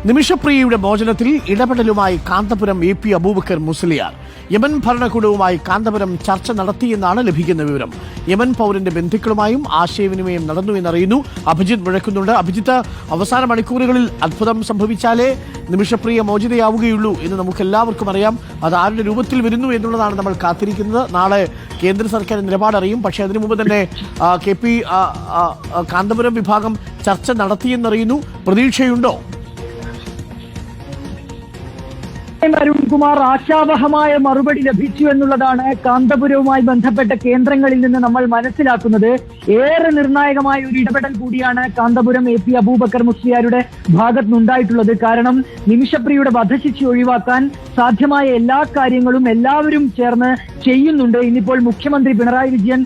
നിമിഷപ്രിയയുടെ മോചനത്തിൽ ഇടപെടലുമായി Kanthapuram AP Abubakar Musliyar. Yemen ഭരണകൂടവുമായി Kanthapuram ചർച്ച നടത്തിയെന്നാണ് ലഭിക്കുന്ന വിവരം. യമൻ പൗരന്റെ ബന്ധുക്കളുമായും ആശയവിനിമയം നടന്നു എന്നറിയുന്നു. അഭിജിത്ത് മുഴക്കുന്നുണ്ട്. അഭിജിത്ത്, അവസാന മണിക്കൂറുകളിൽ അത്ഭുതം സംഭവിച്ചാലേ നിമിഷപ്രിയ മോചിതയാവുകയുള്ളൂ എന്ന് നമുക്ക് എല്ലാവർക്കും അറിയാം. അത് ആരുടെ രൂപത്തിൽ വരുന്നു എന്നുള്ളതാണ് നമ്മൾ കാത്തിരിക്കുന്നത്. നാളെ കേന്ദ്ര സർക്കാർ നിലപാടറിയും. പക്ഷേ അതിനു മുമ്പ് തന്നെ KP കാന്തപുരം വിഭാഗം ചർച്ച നടത്തിയെന്നറിയുന്നു. പ്രതീക്ഷയുണ്ടോ? അരുൺകുമാർ, ആശാവഹമായ മറുപടി ലഭിച്ചു എന്നുള്ളതാണ് കാന്തപുരവുമായി ബന്ധപ്പെട്ട കേന്ദ്രങ്ങളിൽ നിന്ന് നമ്മൾ മനസ്സിലാക്കുന്നത്. ഏറെ നിർണായകമായ ഒരു ഇടപെടൽ കൂടിയാണ് കാന്തപുരം AP അബൂബക്കർ മുസ്ലിയാരുടെ ഭാഗത്തുനിന്നുണ്ടായിട്ടുള്ളത്. കാരണം നിമിഷപ്രിയയുടെ വധശിക്ഷ ഒഴിവാക്കാൻ സാധ്യമായ എല്ലാ കാര്യങ്ങളും എല്ലാവരും ചേർന്ന് ചെയ്യുന്നുണ്ട്. ഇന്നിപ്പോൾ മുഖ്യമന്ത്രി പിണറായി വിജയൻ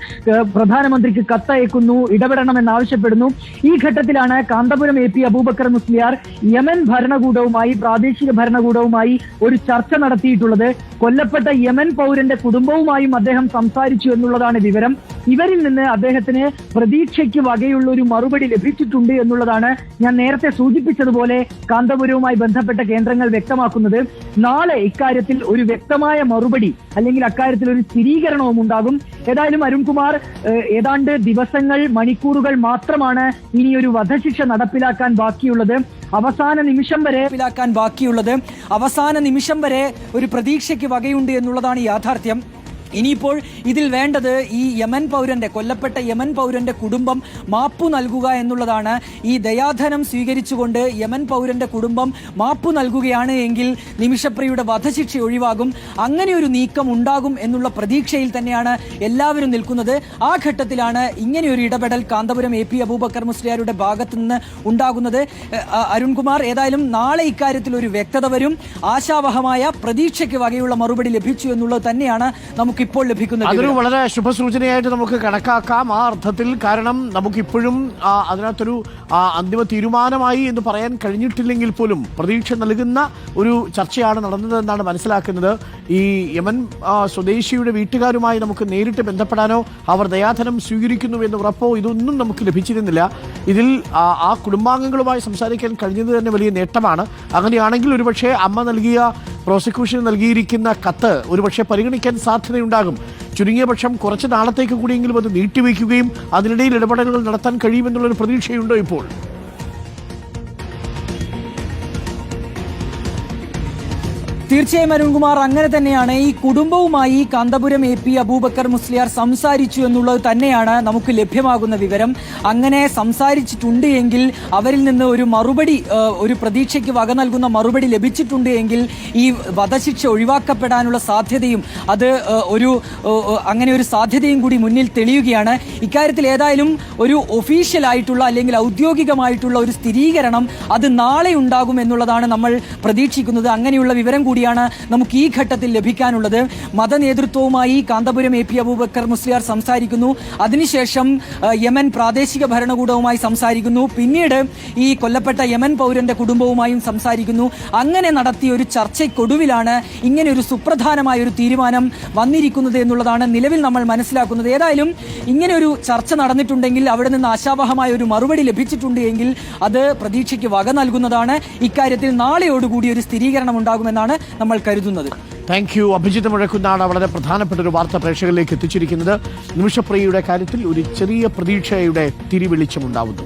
പ്രധാനമന്ത്രിക്ക് കത്തയക്കുന്നു, ഇടപെടണമെന്നാവശ്യപ്പെടുന്നു. ഈ ഘട്ടത്തിലാണ് കാന്തപുരം AP അബൂബക്കർ മുസ്ലിയാർ യമൻ ഭരണകൂടവുമായി, പ്രാദേശിക ഭരണകൂടവുമായി ഒരു ചർച്ച നടത്തിയിട്ടുള്ളത്. കൊല്ലപ്പെട്ട യമൻ പൗരന്റെ കുടുംബവുമായും അദ്ദേഹം സംസാരിച്ചു എന്നുള്ളതാണ് വിവരം. ഇവരിൽ നിന്ന് അദ്ദേഹത്തിന് പ്രതീക്ഷയ്ക്ക് വകയുള്ള ഒരു മറുപടി ലഭിച്ചിട്ടുണ്ട് എന്നുള്ളതാണ് ഞാൻ നേരത്തെ സൂചിപ്പിച്ചതുപോലെ കാന്തപുരവുമായി ബന്ധപ്പെട്ട കേന്ദ്രങ്ങൾ വ്യക്തമാക്കുന്നത്. നാളെ ഇക്കാര്യത്തിൽ ഒരു വ്യക്തമായ മറുപടി അല്ലെങ്കിൽ അക്കാര്യത്തിൽ ഒരു സ്ഥിരീകരണവും ഉണ്ടാകും. ഏതായാലും അരുൺകുമാർ, ഏതാണ്ട് ദിവസങ്ങൾ, മണിക്കൂറുകൾ മാത്രമാണ് ഇനിയൊരു വധശിക്ഷ നടപ്പിലാക്കാൻ ബാക്കിയുള്ളത്. അവസാന നിമിഷം വരെ ഒരു പ്രതീക്ഷയ്ക്ക് വകയുണ്ട് എന്നുള്ളതാണ് യാഥാർത്ഥ്യം. ഇനിയിപ്പോൾ ഇതിൽ വേണ്ടത് ഈ യമൻ പൗരന്റെ, കൊല്ലപ്പെട്ട യമൻ പൗരന്റെ കുടുംബം മാപ്പു നൽകുക എന്നുള്ളതാണ്. ഈ ദയാധനം സ്വീകരിച്ചുകൊണ്ട് യമൻ പൗരന്റെ കുടുംബം മാപ്പു നൽകുകയാണ് എങ്കിൽ നിമിഷപ്രിയയുടെ വധശിക്ഷ ഒഴിവാകും. അങ്ങനെ ഒരു നീക്കം ഉണ്ടാകും എന്നുള്ള പ്രതീക്ഷയിൽ തന്നെയാണ് എല്ലാവരും നിൽക്കുന്നത്. ആ ഘട്ടത്തിലാണ് ഇങ്ങനെയൊരു ഇടപെടൽ കാന്തപുരം AP അബൂബക്കർ മുസ്ലിയാരുടെ ഭാഗത്തു നിന്ന് ഉണ്ടാകുന്നത്. അരുൺകുമാർ, ഏതായാലും നാളെ ഇക്കാര്യത്തിൽ ഒരു വ്യക്തത വരും. ആശാവഹമായ പ്രതീക്ഷയ്ക്ക് വകയുള്ള മറുപടി ലഭിച്ചു എന്നുള്ളത് തന്നെയാണ് നമുക്ക് ഇപ്പോൾ ലഭിക്കുന്നത്. അതൊരു വളരെ ശുഭസൂചനയായിട്ട് നമുക്ക് കണക്കാക്കാം ആ അർത്ഥത്തിൽ. കാരണം നമുക്കിപ്പോഴും അതിനകത്തൊരു അന്തിമ തീരുമാനമായി എന്ന് പറയാൻ കഴിഞ്ഞിട്ടില്ലെങ്കിൽ പോലും പ്രതീക്ഷ നൽകുന്ന ഒരു ചർച്ചയാണ് നടന്നതെന്നാണ് മനസ്സിലാക്കുന്നത്. ഈ യമൻ സ്വദേശിയുടെ വീട്ടുകാരുമായി നമുക്ക് നേരിട്ട് ബന്ധപ്പെടാനോ അവർ ദയാധനം സ്വീകരിക്കുന്നു എന്ന് ഉറപ്പോ ഇതൊന്നും നമുക്ക് ലഭിച്ചിരുന്നില്ല. ഇതിൽ ആ കുടുംബാംഗങ്ങളുമായി സംസാരിക്കാൻ കഴിഞ്ഞത് തന്നെ വലിയ നേട്ടമാണ്. അങ്ങനെയാണെങ്കിൽ ഒരുപക്ഷെ അമ്മ നൽകിയ, പ്രോസിക്യൂഷന് നൽകിയിരിക്കുന്ന കത്ത് ഒരുപക്ഷെ പരിഗണിക്കാൻ സാധ്യതയുണ്ടാകും. ചുരുങ്ങിയ പക്ഷം കുറച്ച് നാളത്തേക്ക് കൂടിയെങ്കിലും അത് നീട്ടിവെക്കുകയും അതിനിടയിൽ ഇടപെടലുകൾ നടത്താൻ കഴിയുമെന്നുള്ളൊരു പ്രതീക്ഷയുണ്ടോ ഇപ്പോൾ? തീർച്ചയായും അരുൺകുമാർ, അങ്ങനെ തന്നെയാണ്. ഈ കുടുംബവുമായി കാന്തപുരം AP അബൂബക്കർ മുസ്ലിയാർ സംസാരിച്ചു എന്നുള്ളത് തന്നെയാണ് നമുക്ക് ലഭ്യമാകുന്ന വിവരം. അങ്ങനെ സംസാരിച്ചിട്ടുണ്ട് എങ്കിൽ, അവരിൽ നിന്ന് ഒരു മറുപടി, ഒരു പ്രതീക്ഷയ്ക്ക് വക നൽകുന്ന മറുപടി ലഭിച്ചിട്ടുണ്ട് എങ്കിൽ ഈ വധശിക്ഷ ഒഴിവാക്കപ്പെടാനുള്ള സാധ്യതയും, അത് അങ്ങനെ ഒരു സാധ്യതയും കൂടി മുന്നിൽ തെളിയുകയാണ്. ഇക്കാര്യത്തിൽ ഏതായാലും ഒരു ഒഫീഷ്യലായിട്ടുള്ള അല്ലെങ്കിൽ ഔദ്യോഗികമായിട്ടുള്ള ഒരു സ്ഥിരീകരണം അത് നാളെ ഉണ്ടാകും എന്നുള്ളതാണ് നമ്മൾ പ്രതീക്ഷിക്കുന്നത്. അങ്ങനെയുള്ള വിവരം കൂടി നമുക്ക് ഈ ഘട്ടത്തിൽ ലഭിക്കാനുള്ളത്. മതനേതൃത്വവുമായി കാന്തപുരം AP അബൂബക്കർ മുസ്ലിയാർ സംസാരിക്കുന്നു. അതിനുശേഷം യമൻ പ്രാദേശിക ഭരണകൂടവുമായി സംസാരിക്കുന്നു. പിന്നീട് ഈ കൊല്ലപ്പെട്ട യമൻ പൗരന്റെ കുടുംബവുമായും സംസാരിക്കുന്നു. അങ്ങനെ നടത്തിയ ഒരു ചർച്ചയ്ക്കൊടുവിലാണ് ഇങ്ങനെ ഒരു സുപ്രധാനമായ ഒരു തീരുമാനം വന്നിരിക്കുന്നത് എന്നുള്ളതാണ് നിലവിൽ നമ്മൾ മനസ്സിലാക്കുന്നത്. ഏതായാലും ഇങ്ങനെ ഒരു ചർച്ച നടന്നിട്ടുണ്ടെങ്കിൽ, അവിടെ നിന്ന് ആശാവഹമായ ഒരു മറുപടി ലഭിച്ചിട്ടുണ്ട് എങ്കിൽ അത് പ്രതീക്ഷയ്ക്ക് വക നൽകുന്നതാണ്. ഇക്കാര്യത്തിൽ നാളെയോടുകൂടി ഒരു സ്ഥിരീകരണം ഉണ്ടാകുമെന്നാണ് നമ്മൾ കരുതുന്നത്. Thank you. അഭിജിത്ത് മുഴക്കുന്നാണ് വളരെ പ്രധാനപ്പെട്ട ഒരു വാർത്ത പ്രേക്ഷകരിലേക്ക് എത്തിച്ചിരിക്കുന്നത്. നിമിഷപ്രിയയുടെ കാര്യത്തിൽ ഒരു ചെറിയ പ്രതീക്ഷയുടെ തിരിവെളിച്ചമുണ്ടാവുന്നു.